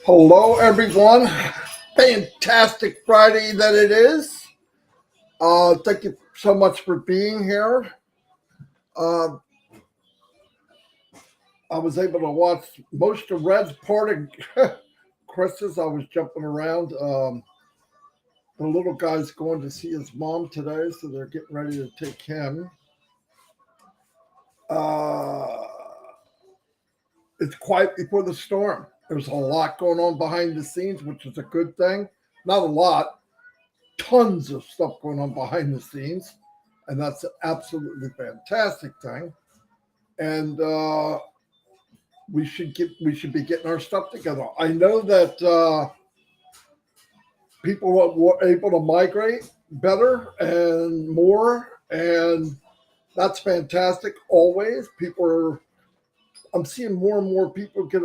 Hello, everyone. Fantastic Friday that it is. Thank you so much for being here. Uh, I was able to watch most of Red's part of Chris's. I was jumping around. The little guy's going to see his mom today, so they're getting ready to take him. It's quiet before the storm. There's a lot going on behind the scenes, which is a good thing. Not a lot, tons of stuff going on behind the scenes, and that's an absolutely fantastic thing. And we should be getting our stuff together. I know that people were able to migrate better and more, and that's fantastic. Always, I'm seeing more and more people get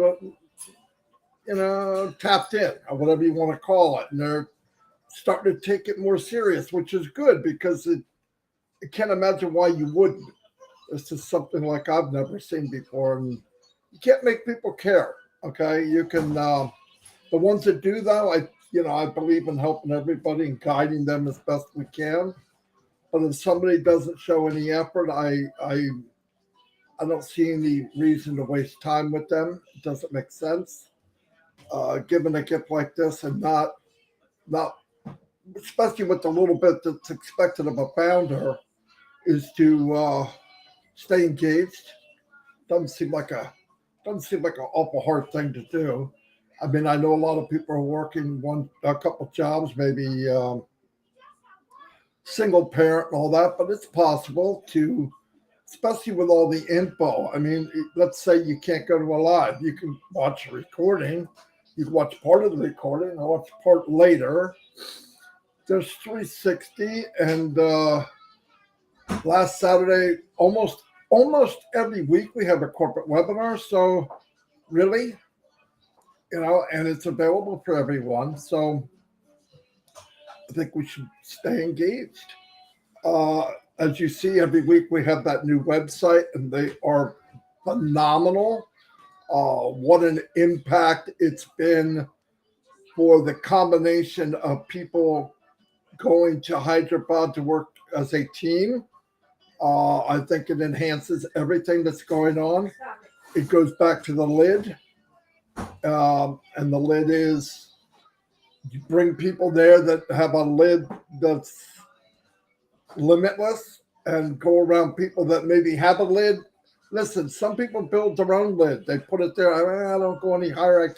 tapped in, or whatever you want to call it, and they're starting to take it more serious, which is good because I can't imagine why you wouldn't. This is something like I've never seen before, and you can't make people care. Okay, you can. The ones that do, though, I believe in helping everybody and guiding them as best we can. But if somebody doesn't show any effort, I don't see any reason to waste time with them. It doesn't make sense. Giving a gift like this and not, especially with the little bit that's expected of a founder, is to stay engaged. Doesn't seem like an awful hard thing to do. I mean, I know a lot of people are working a couple jobs, maybe single parent and all that, but it's possible to, especially with all the info. I mean, let's say you can't go to a live. You can watch a recording. You can watch part of the recording and watch part later. There's 360, and last Saturday, almost every week we have a corporate webinar. So really, and it's available for everyone. So I think we should stay engaged. As you see, every week we have that new website, and they are phenomenal. What an impact it's been for the combination of people going to Hyderabad to work as a team. I think it enhances everything that's going on. It goes back to the lid. And the lid is, you bring people there that have a lid that's limitless, and go around people that maybe have a lid. Listen, some people build their own lid. They put it there. I don't go any higher.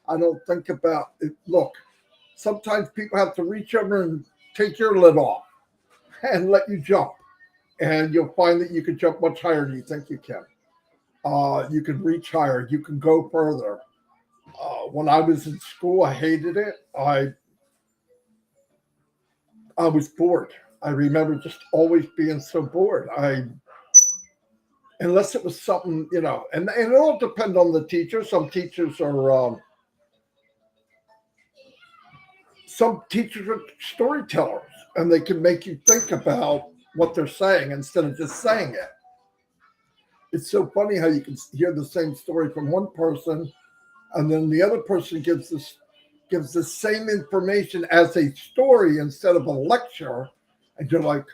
I don't think about it. Look, sometimes people have to reach over and take your lid off and let you jump. And you'll find that you can jump much higher than you think you can. You can reach higher. You can go further. When I was in school, I hated it. I was bored. I remember just always being so bored. Unless it was something, and it all depends on the teacher. Some teachers are storytellers, and they can make you think about what they're saying instead of just saying it. It's so funny how you can hear the same story from one person, and then the other person gives the same information as a story instead of a lecture, and you're like,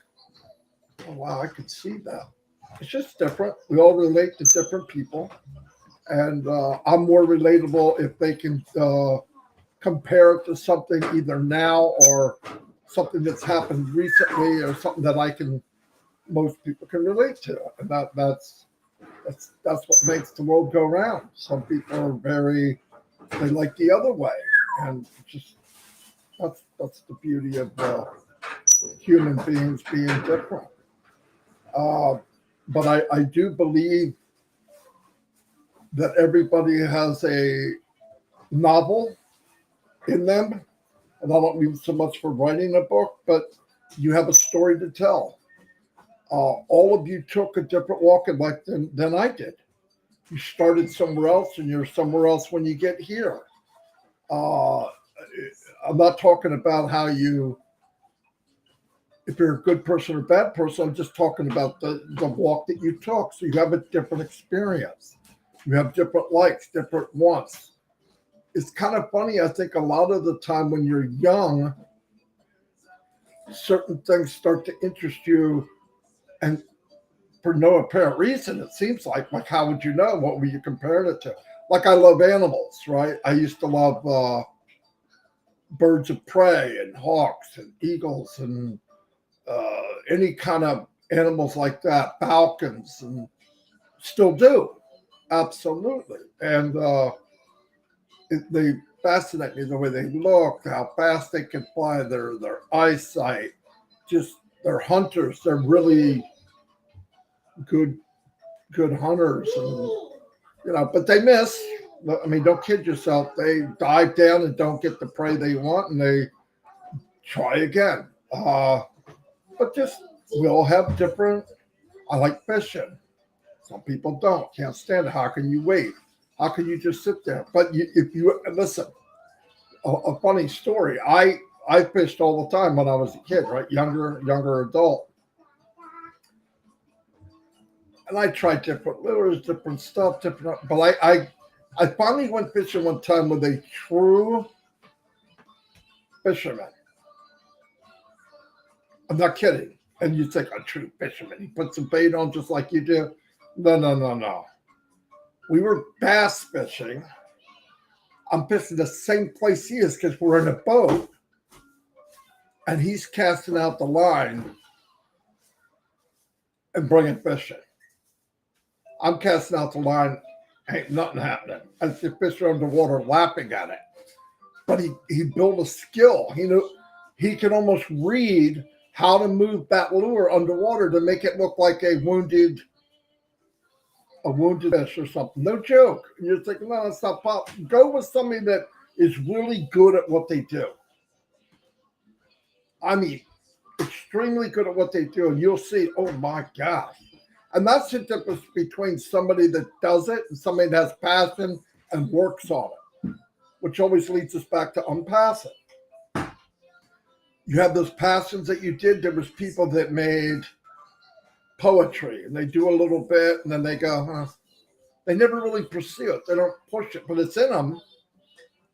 oh wow, I could see that. It's just different. We all relate to different people, and I'm more relatable if they can compare it to something either now or something that's happened recently, or something that most people can relate to, and that's what makes the world go round. Some people are they like the other way, and just that's the beauty of human beings being different. But I do believe that everybody has a novel in them, and I don't mean so much for writing a book, but you have a story to tell. All of you took a different walk in life than I did. You started somewhere else, and you're somewhere else when you get here. I'm not talking about if you're a good person or bad person. I'm just talking about the walk that you took. So you have a different experience. You have different likes, different wants. it's kind of funny. I think a lot of the time when you're young, certain things start to interest you, and for no apparent reason, it seems like how would you know? What were you comparing it to? Like I love animals, right? I used to love birds of prey and hawks and eagles and any kind of animals like that, falcons, and still do. Absolutely. And they fascinate me, the way they look, how fast they can fly, their eyesight, just they're hunters. They're really good hunters, and but they miss. I mean, don't kid yourself. They dive down and don't get the prey they want, and they try again. But just we all have different. I like fishing. Some people don't. Can't stand it. How can you wait? How can you just sit there? But if you listen, a funny story. I fished all the time when I was a kid, right? Younger adult. And I tried different lures, different stuff, but I finally went fishing one time with a true fisherman. I'm not kidding. And you think a true fisherman. He puts some bait on just like you do. No. We were bass fishing. I'm fishing the same place he is because we're in a boat. And he's casting out the line and bringing fishing. I'm casting out the line, ain't nothing happening. I see fish are underwater laughing at it. But he built a skill. He can almost read how to move that lure underwater to make it look like a wounded fish or something. No joke. And you're thinking, no, it's not pop. Go with somebody that is really good at what they do. I mean, extremely good at what they do. And you'll see, oh my gosh. And that's the difference between somebody that does it and somebody that has passion and works on it, which always leads us back to unpassive. You have those passions that you did. There was people that made poetry and they do a little bit and then they go, they never really pursue it. They don't push it, but it's in them.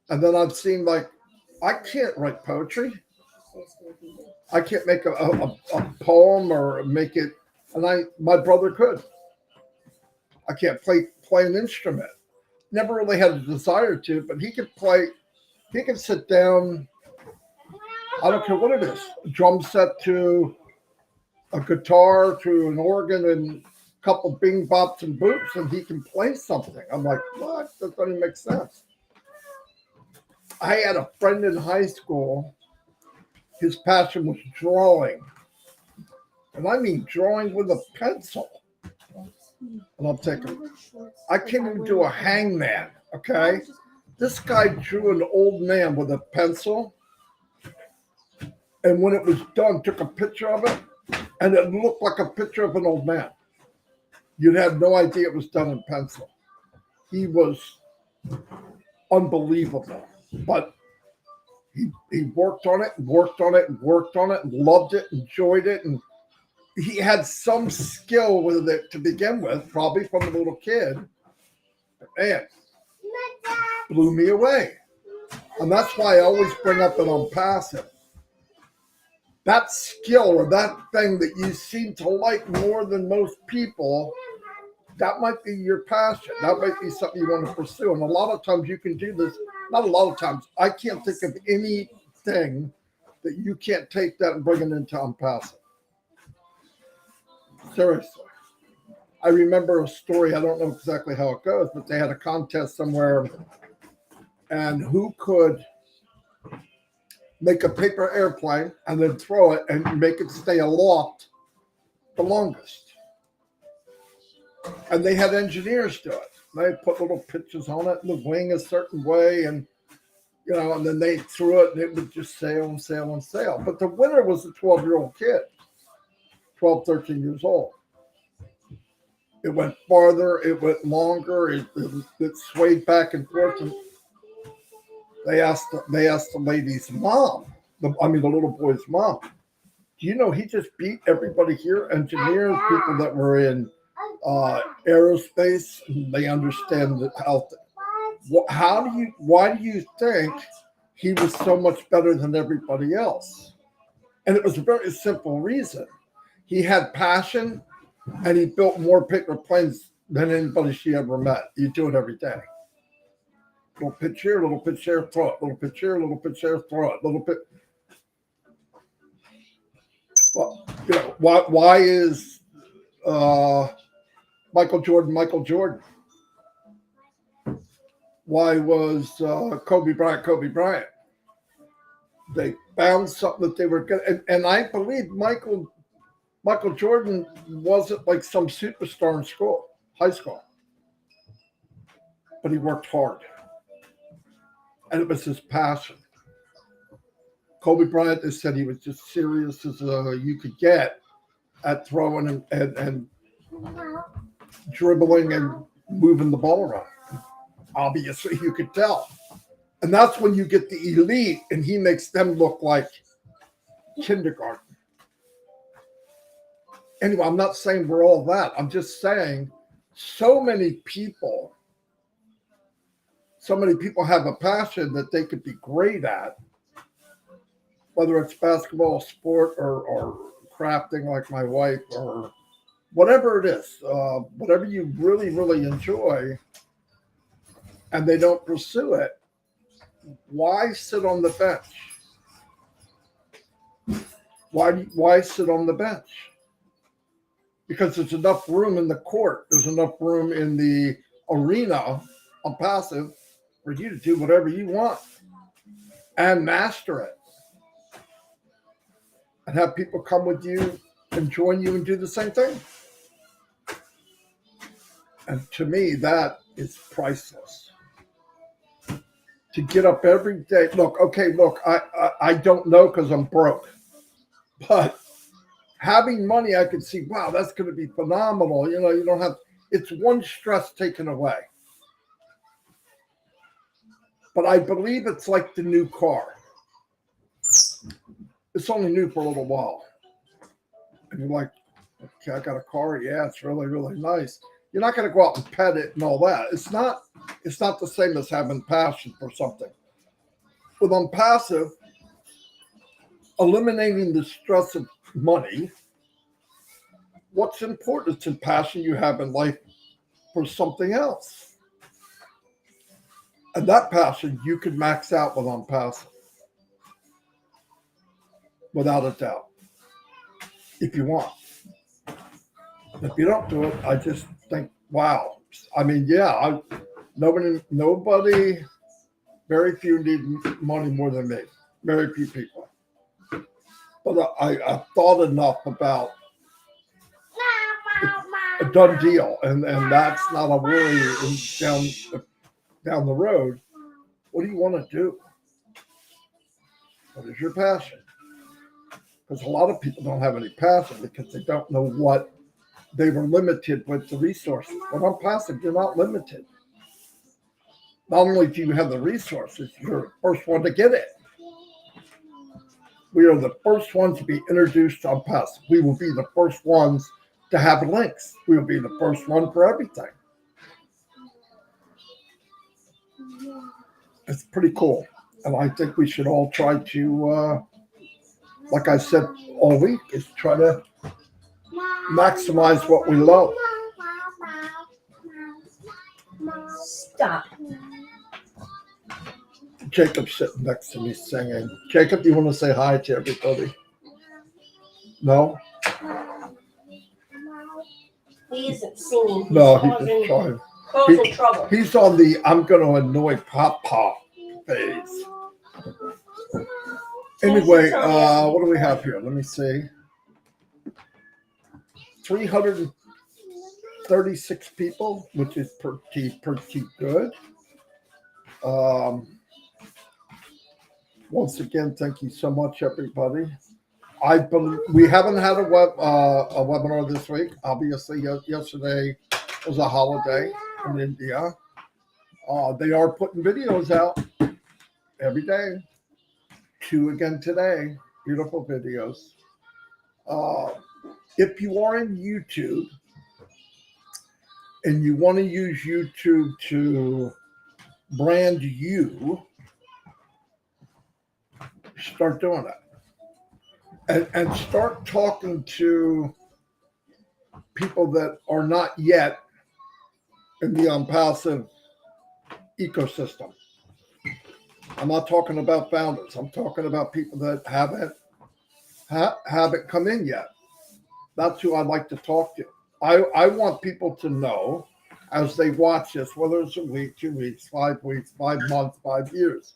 And then I've seen I can't write poetry. I can't make a poem or make it. And my brother could. I can't play an instrument. Never really had a desire to, but he could play. He can sit down. I don't care what it is. A drum set to a guitar to an organ and a couple bing bops and boops, and he can play something. I'm like, what? That doesn't make sense. I had a friend in high school. His passion was drawing. And I mean drawing with a pencil. And I'm thinking, I can't even do a hangman, okay? This guy drew an old man with a pencil. And when it was done, took a picture of it. And it looked like a picture of an old man. You'd have no idea it was done in pencil. He was unbelievable. But he worked on it, loved it, enjoyed it, and he had some skill with it to begin with, probably from a little kid. But man, blew me away. And that's why I always bring up an unpassive. That skill or that thing that you seem to like more than most people, that might be your passion. That might be something you want to pursue. And a lot of times you can do this. Not a lot of times. I can't think of anything that you can't take that and bring it into unpassive. Seriously. I remember a story. I don't know exactly how it goes, but they had a contest somewhere. And who could make a paper airplane and then throw it and make it stay aloft the longest. And they had engineers do it. They put little pictures on it, and the wing a certain way, and and then they threw it, and it would just sail and sail and sail. But the winner was a 12-year-old kid, 12, 13 years old. It went farther, it went longer, it swayed back and forth. And they asked the lady's mom, the little boy's mom, do you know he just beat everybody here, engineers, people that were in aerospace, they understand how Why do you think he was so much better than everybody else? And it was a very simple reason. He had passion, and he built more paper planes than anybody she ever met. You do it every day. Little pitch here, little pitch there, throw it. Little pitch here, little pitch there, throw it. Little pitch. Well, why is Michael Jordan Michael Jordan? Why was Kobe Bryant Kobe Bryant? They found something that they were good, and I believe Michael Jordan wasn't like some superstar in school, high school, but he worked hard, and it was his passion. Kobe Bryant has said he was just serious as you could get at throwing and dribbling and moving the ball around. Obviously, you could tell. And that's when you get the elite, and he makes them look like kindergarten. Anyway, I'm not saying we're all that. I'm just saying so many people have a passion that they could be great at, whether it's basketball, sport, or crafting like my wife, or whatever it is, whatever you really, really enjoy, and they don't pursue it. Why sit on the bench? Why sit on the bench? Because there's enough room in the court. There's enough room in the arena on passive for you to do whatever you want and master it. And have people come with you and join you and do the same thing. And to me, that is priceless. To get up every day. Look, I don't know because I'm broke. But having money, I can see, wow, that's going to be phenomenal. You don't have, it's one stress taken away. But I believe it's like the new car. It's only new for a little while. And you're like, okay, I got a car. Yeah, it's really, really nice. You're not going to go out and pet it and all that. It's not the same as having passion for something. With ONPASSIVE, eliminating the stress of money, what's important is the passion you have in life for something else. And that passion you can max out with ONPASSIVE. Without a doubt. If you want. If you don't do it, I just think, wow. I mean, yeah, nobody, very few need money more than me. Very few people. But I thought enough about a done deal, and that's not a worry down the road. What do you want to do? What is your passion? Because a lot of people don't have any passion because they don't know what they were limited with the resources. But ONPASSIVE, you're not limited. Not only do you have the resources, you're the first one to get it. We are the first ones to be introduced to ONPASSIVE. We will be the first ones to have links. We will be the first one for everything. It's pretty cool. And I think we should all try to, like I said all week, is try to maximize what we love. Stop. Jacob's sitting next to me singing. Jacob, you want to say hi to everybody? No? He isn't singing. No, he's just trying. Causing trouble. He's on the I'm going to annoy Papa phase. Anyway, what do we have here? Let me see. 336 people, which is pretty good. Once again, thank you so much, everybody. We haven't had a webinar this week. Obviously, yesterday was a holiday in India. They are putting videos out every day. 2 again today. Beautiful videos. If you are in YouTube and you want to use YouTube to brand you, start doing it. And start talking to people that are not yet in the ONPASSIVE ecosystem. I'm not talking about founders. I'm talking about people that haven't come in yet. That's who I'd like to talk to. I want people to know as they watch this, whether it's a week, 2 weeks, 5 weeks, 5 months, 5 years.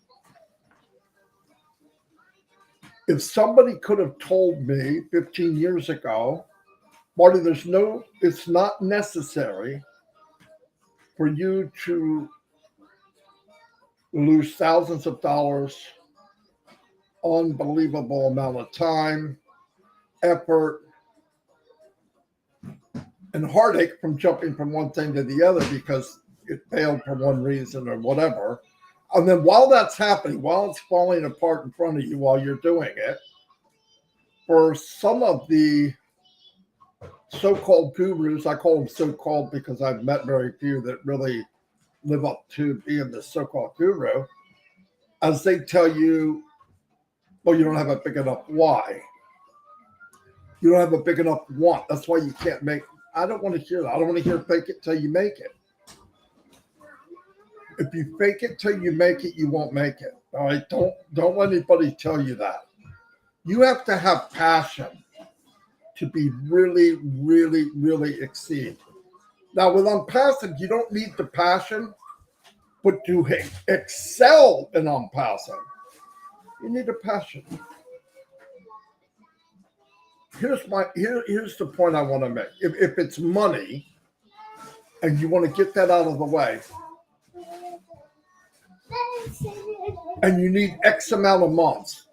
If somebody could have told me 15 years ago, Marty, it's not necessary for you to lose thousands of dollars, unbelievable amount of time, effort, and heartache from jumping from one thing to the other because it failed for one reason or whatever. And then while that's happening, while it's falling apart in front of you while you're doing it, for some of the so-called gurus, I call them so-called because I've met very few that really live up to being the so-called guru, as they tell you, well, you don't have a big enough why. You don't have a big enough want. That's why you can't make. I don't want to hear that. I don't want to hear fake it till you make it. If you fake it till you make it, you won't make it. All right. Don't let anybody tell you that. You have to have passion to be really, really, really exceed. Now, with ONPASSIVE, you don't need the passion, but to excel in ONPASSIVE, you need a passion. Here's the point I want to make. If it's money and you want to get that out of the way, and you need X amount of months,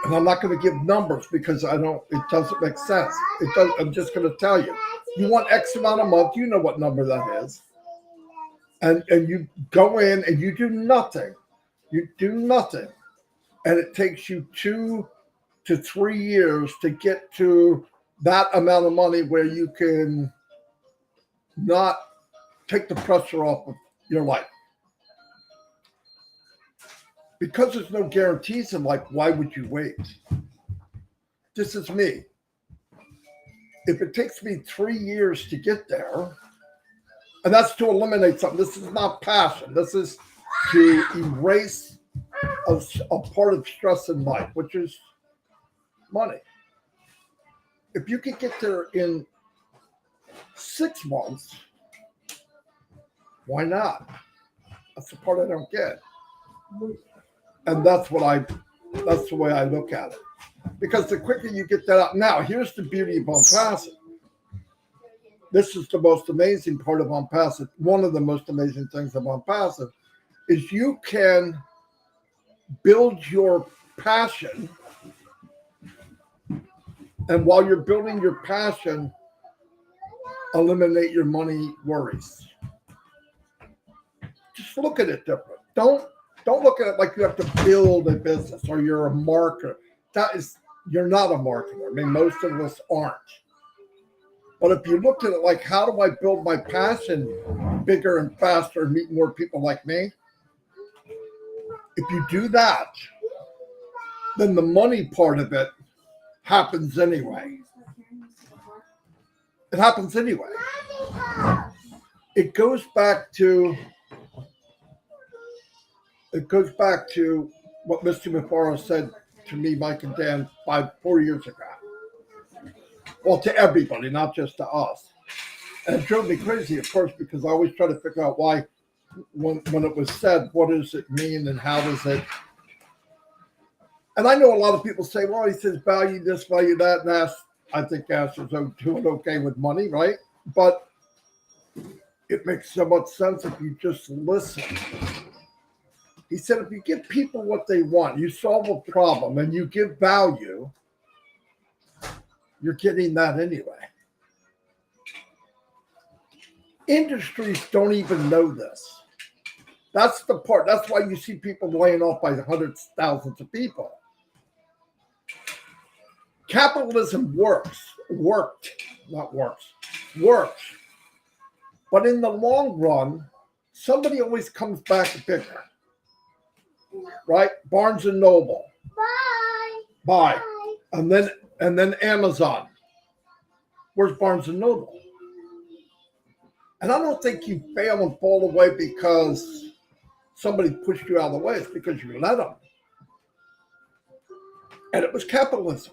and I'm not going to give numbers because it doesn't make sense. I'm just going to tell you. You want X amount of months, you know what number that is. And you go in and you do nothing. You do nothing. And it takes you 2 to 3 years to get to that amount of money where you can not take the pressure off of your life. Because there's no guarantees in life, why would you wait? This is me. If it takes me 3 years to get there, and that's to eliminate something. This is not passion. This is to erase a part of stress in life, which is money. If you can get there in 6 months, why not? That's the part I don't get. And that's the way I look at it. Because the quicker you get that out. Now, here's the beauty of ONPASSIVE. This is the most amazing part of ONPASSIVE. One of the most amazing things of ONPASSIVE is you can build your passion. And while you're building your passion, eliminate your money worries. Just look at it different. Don't look at it like you have to build a business or you're a marketer. You're not a marketer. I mean, most of us aren't. But if you looked at it like, how do I build my passion bigger and faster and meet more people like me? If you do that, then the money part of it happens anyway. It happens anyway. It goes back to what Mr. Mufaro said to me, Mike and Dan, 4 years ago. Well, to everybody, not just to us. And it drove me crazy at first because I always try to figure out why, when it was said, what does it mean and how does it? And I know a lot of people say, well, he says value this, value that, and I think Ash is doing okay with money, right? But it makes so much sense if you just listen. He said, if you give people what they want, you solve a problem and you give value, you're getting that anyway. Industries don't even know this. That's the part. That's why you see people laying off by hundreds, thousands of people. Capitalism works. But in the long run, somebody always comes back bigger, right? Barnes and Noble, buy, and then Amazon. Where's Barnes and Noble? And I don't think you fail and fall away because somebody pushed you out of the way. It's because you let them. And it was capitalism.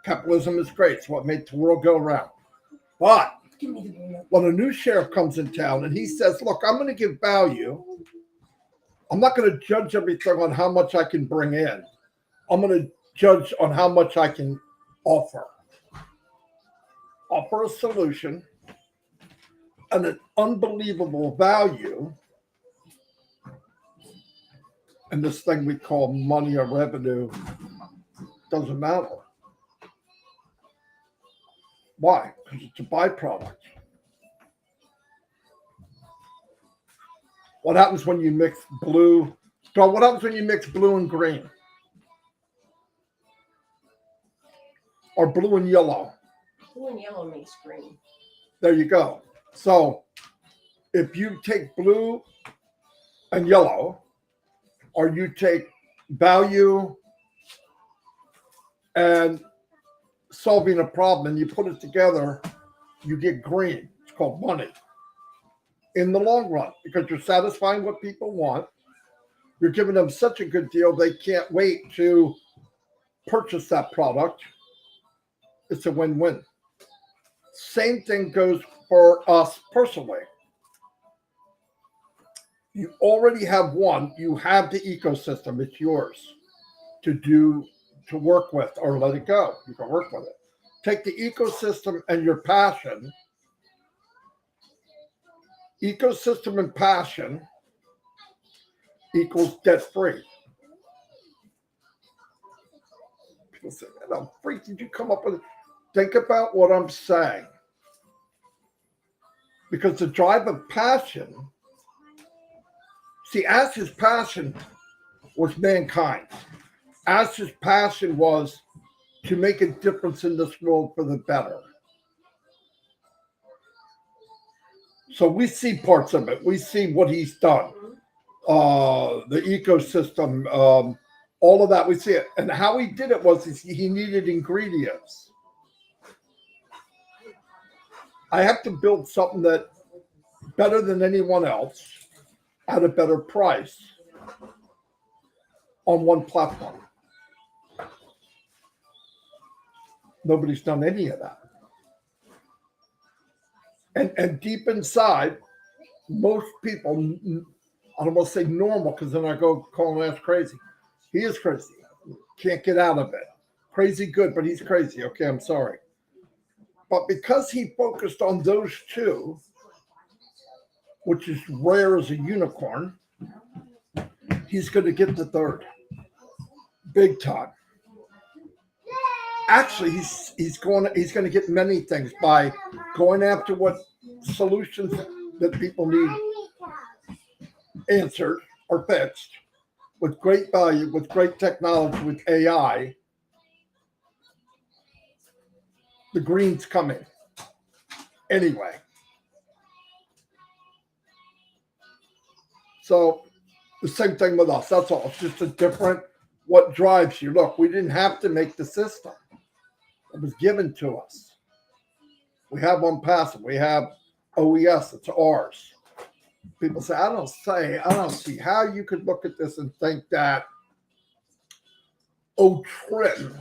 Capitalism is great. It's what made the world go around. But when a new sheriff comes in town and he says, look, I'm going to give value. I'm not going to judge everything on how much I can bring in. I'm going to judge on how much I can offer. Offer a solution and an unbelievable value. And this thing we call money or revenue doesn't matter. Why? Because it's a byproduct. What happens when you mix blue? So what happens when you mix blue and green? Or blue and yellow? Blue and yellow makes green. There you go. So if you take blue and yellow, or you take value and solving a problem and you put it together, you get green. It's called money. In the long run, because you're satisfying what people want, you're giving them such a good deal they can't wait to purchase that product. It's a win-win. Same thing goes for us personally. You already have one. You have the ecosystem. It's yours to work with or let it go. You can work with it. Take the ecosystem and your passion. Ecosystem and passion equals debt-free. People say, man, I'm free. Did you come up with it? Think about what I'm saying. Because the drive of passion, see, Ash's passion was mankind. Ash's passion was to make a difference in this world for the better. So we see parts of it. We see what he's done. The ecosystem, all of that, we see it. And how he did it was he needed ingredients. I have to build something that better than anyone else at a better price on one platform. Nobody's done any of that. And deep inside, most people, I don't want to say normal because then I go call him Ash crazy. He is crazy. Can't get out of it. Crazy good, but he's crazy. Okay, I'm sorry. But because he focused on those two, which is rare as a unicorn, he's going to get the third. Big time. Actually, he's going to get many things by going after what solutions that people need answered or fixed with great value, with great technology, with AI. The green's coming anyway. So the same thing with us. That's all. It's just a different what drives you. Look, we didn't have to make the system. It was given to us. We have ONPASSIVE. We have OES. It's ours. People say, I don't see how you could look at this and think that, oh, trim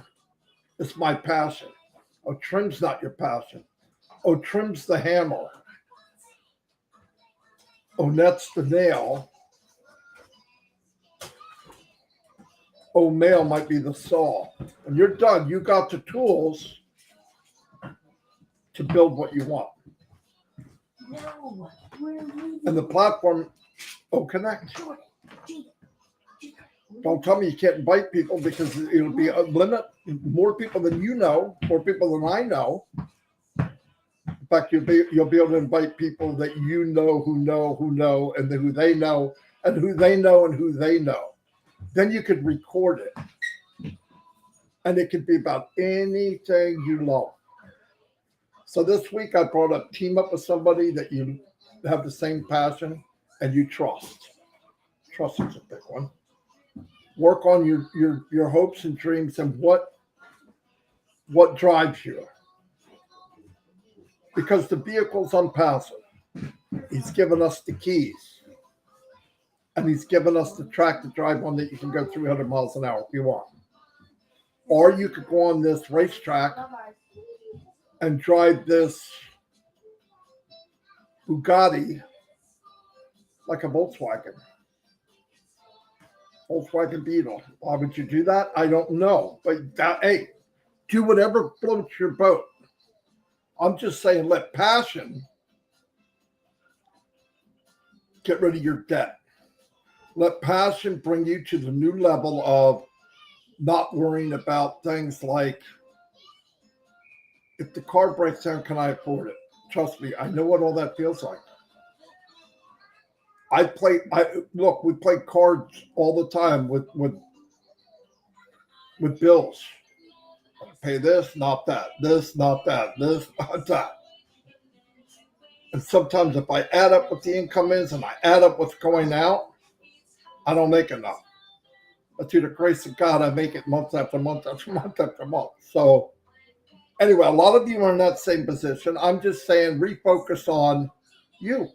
is my passion. Oh, trim's not your passion. Oh, trim's the hammer. Oh, net's the nail. Oh, nail might be the saw. When you're done, you got the tools to build what you want. No. And the platform, connect. Don't tell me you can't invite people because it'll be a limit. More people than you know, more people than I know. In fact, you'll be able to invite people that you know, and then who they know, and who they know, and who they know. Then you could record it. And it could be about anything you love. So this week I brought up team up with somebody that have the same passion, and you trust. Trust is a big one. Work on your hopes and dreams and what drives you. Because the vehicle's unpassive. He's given us the keys. And he's given us the track to drive on that you can go 300 miles an hour if you want. Or you could go on this racetrack and drive this Bugatti like a Volkswagen Beetle. Why would you do that? I don't know. But hey, do whatever floats your boat. I'm just saying, let passion get rid of your debt. Let passion bring you to the new level of not worrying about things like, if the car breaks down, can I afford it? Trust me, I know what all that feels like. We play cards all the time with bills. Pay this, not that. This, not that. This, not that. And sometimes if I add up what the income is and I add up what's going out, I don't make enough. But through the grace of God, I make it month after month after month after month. So anyway, a lot of you are in that same position. I'm just saying, refocus on you.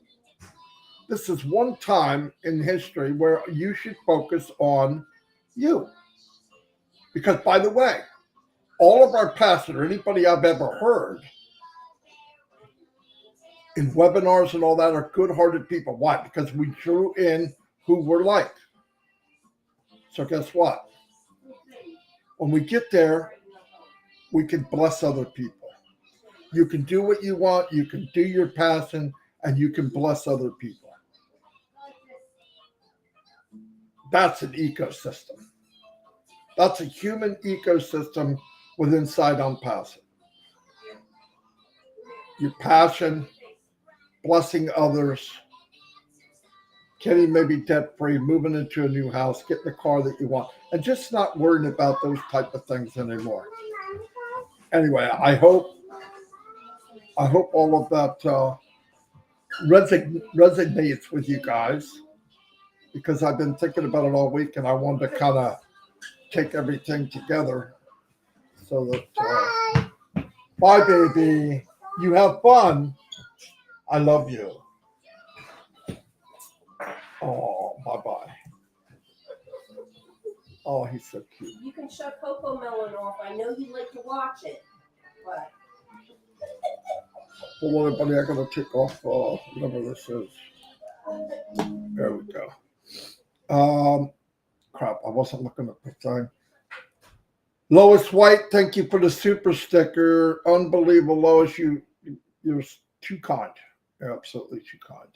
This is one time in history where you should focus on you. Because, by the way, all of our pastors, or anybody I've ever heard in webinars and all that, are good-hearted people. Why? Because we drew in who we're like. So guess what? When we get there, we can bless other people. You can do what you want, you can do your passion, and you can bless other people. That's an ecosystem. That's a human ecosystem with inside ONPASSIVE. Your passion, blessing others, getting maybe debt-free, moving into a new house, getting the car that you want, and just not worrying about those type of things anymore. Anyway, I hope all of that resonates with you guys, because I've been thinking about it all week and I wanted to kind of take everything together so that bye baby, you have fun. I love you. Oh, bye-bye. Oh, he's so cute. You can shut Coco Melon off. I know you like to watch it, but Well, everybody, I gotta take off whatever this is. There we go. Crap, I wasn't looking at the thing. Lois White, thank you for the super sticker. Unbelievable, Lois. You're too kind. You're absolutely too kind.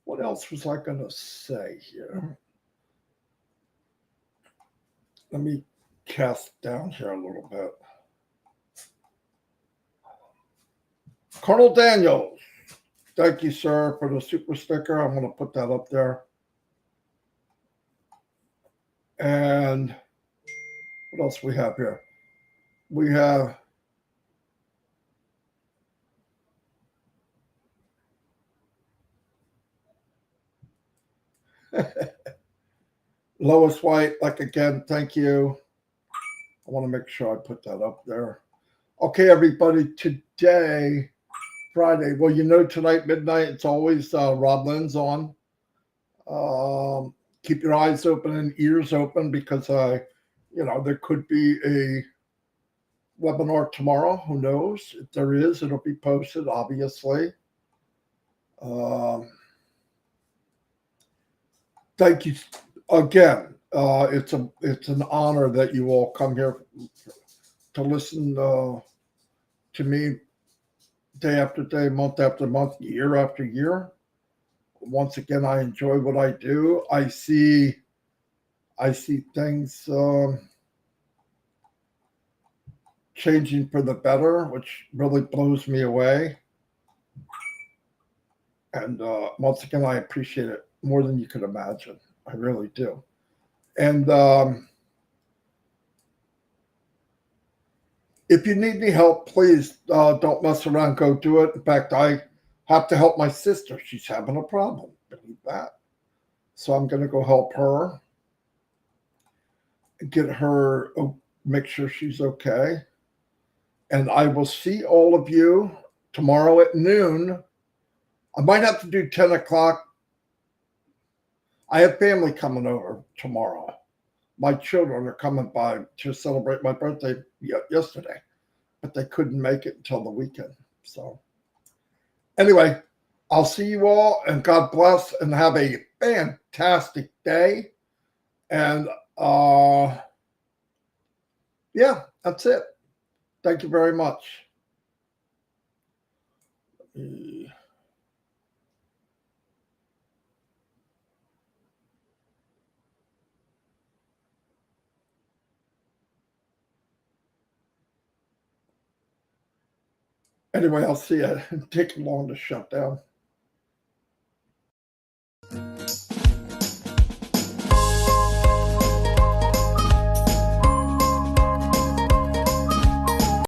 What else was I gonna say here? Let me cast down here a little bit. Colonel Daniels, thank you, sir, for the super sticker. I'm going to put that up there. And what else we have here? We have Lois White, like again, thank you. I want to make sure I put that up there. Okay, everybody, today, Friday. Well, you know, tonight, midnight, it's always Rob Lynn's on. Keep your eyes open and ears open, because there could be a webinar tomorrow. Who knows? If there is, it'll be posted, obviously. Thank you again. It's an honor that you all come here to listen to me day after day, month after month, year after year. Once again, I enjoy what I do. I see things changing for the better, which really blows me away. And once again, I appreciate it more than you could imagine. I really do. And if you need any help, please don't mess around. Go do it. In fact, I have to help my sister. She's having a problem. Believe that. So I'm going to go help her, get her, make sure she's okay. And I will see all of you tomorrow at noon. I might have to do 10 o'clock. I have family coming over tomorrow. My children are coming by to celebrate my birthday yesterday, but they couldn't make it until the weekend. So anyway, I'll see you all, and God bless, and have a fantastic day. And yeah, that's it. Thank you very much. Anyway, I'll see you. It takes long to shut down.